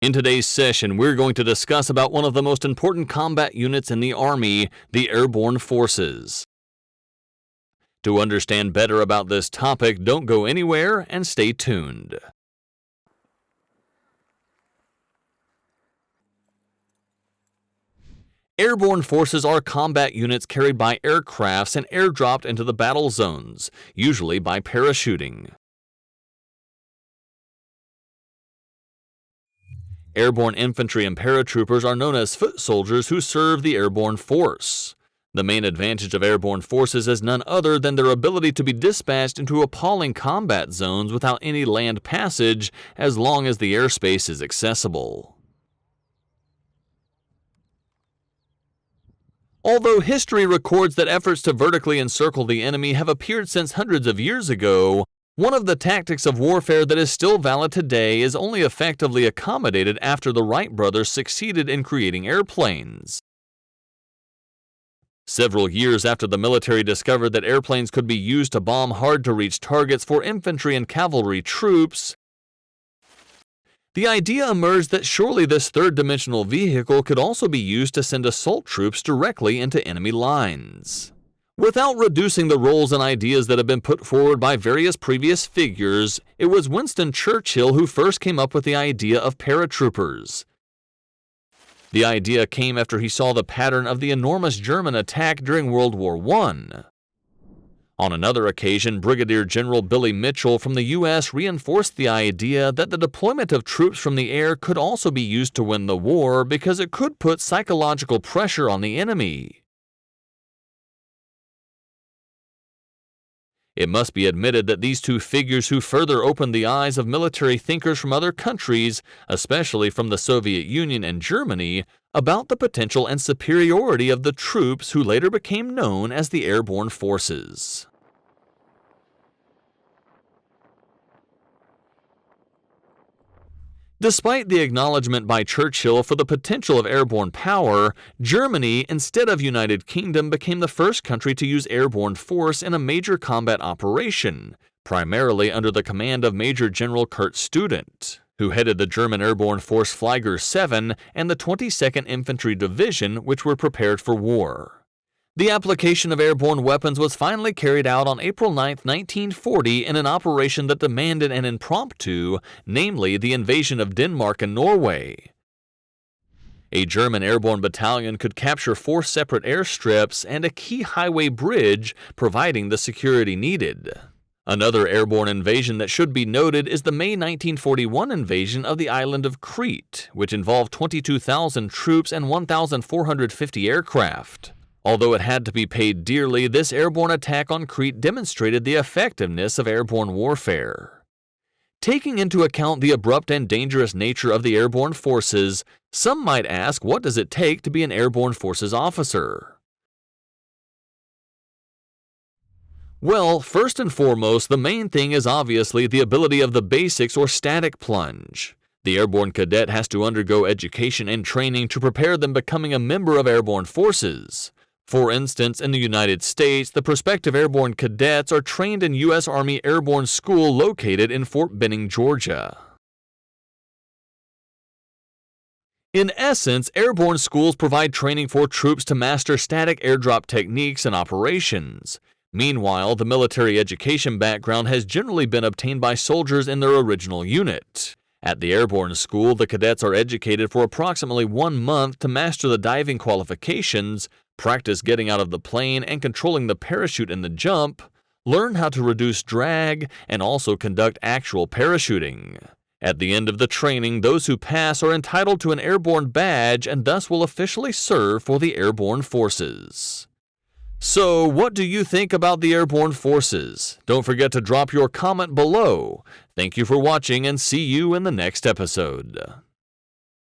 In today's session, we're going to discuss about one of the most important combat units in the Army, the Airborne Forces. To understand better about this topic, don't go anywhere and stay tuned. Airborne forces are combat units carried by aircrafts and airdropped into the battle zones, usually by parachuting. Airborne infantry and paratroopers are known as foot soldiers who serve the airborne force. The main advantage of airborne forces is none other than their ability to be dispatched into appalling combat zones without any land passage as long as the airspace is accessible. Although history records that efforts to vertically encircle the enemy have appeared since hundreds of years ago, one of the tactics of warfare that is still valid today is only effectively accommodated after the Wright brothers succeeded in creating airplanes. Several years after the military discovered that airplanes could be used to bomb hard-to-reach targets for infantry and cavalry troops, the idea emerged that surely this third-dimensional vehicle could also be used to send assault troops directly into enemy lines. Without reducing the roles and ideas that have been put forward by various previous figures, it was Winston Churchill who first came up with the idea of paratroopers. The idea came after he saw the pattern of the enormous German attack during World War I. On another occasion, Brigadier General Billy Mitchell from the U.S. reinforced the idea that the deployment of troops from the air could also be used to win the war because it could put psychological pressure on the enemy. It must be admitted that these two figures who further opened the eyes of military thinkers from other countries, especially from the Soviet Union and Germany, about the potential and superiority of the troops who later became known as the Airborne Forces. Despite the acknowledgement by Churchill for the potential of airborne power, Germany, instead of United Kingdom, became the first country to use airborne force in a major combat operation, primarily under the command of Major General Kurt Student, who headed the German Airborne Force Flieger 7 and the 22nd Infantry Division, which were prepared for war. The application of airborne weapons was finally carried out on April 9, 1940 in an operation that demanded an impromptu, namely the invasion of Denmark and Norway. A German airborne battalion could capture 4 separate airstrips and a key highway bridge, providing the security needed. Another airborne invasion that should be noted is the May 1941 invasion of the island of Crete, which involved 22,000 troops and 1,450 aircraft. Although it had to be paid dearly, this airborne attack on Crete demonstrated the effectiveness of airborne warfare. Taking into account the abrupt and dangerous nature of the airborne forces, some might ask, what does it take to be an airborne forces officer? Well, first and foremost, the main thing is obviously the ability of the basics or static plunge. The airborne cadet has to undergo education and training to prepare them becoming a member of airborne forces. For instance, in the United States, the prospective airborne cadets are trained in U.S. Army Airborne School located in Fort Benning, Georgia. In essence, airborne schools provide training for troops to master static airdrop techniques and operations. Meanwhile, the military education background has generally been obtained by soldiers in their original unit. At the airborne school, the cadets are educated for approximately 1 month to master the diving qualifications, practice getting out of the plane and controlling the parachute in the jump, learn how to reduce drag, and also conduct actual parachuting. At the end of the training, those who pass are entitled to an Airborne Badge and thus will officially serve for the Airborne Forces. So, what do you think about the Airborne Forces? Don't forget to drop your comment below. Thank you for watching and see you in the next episode.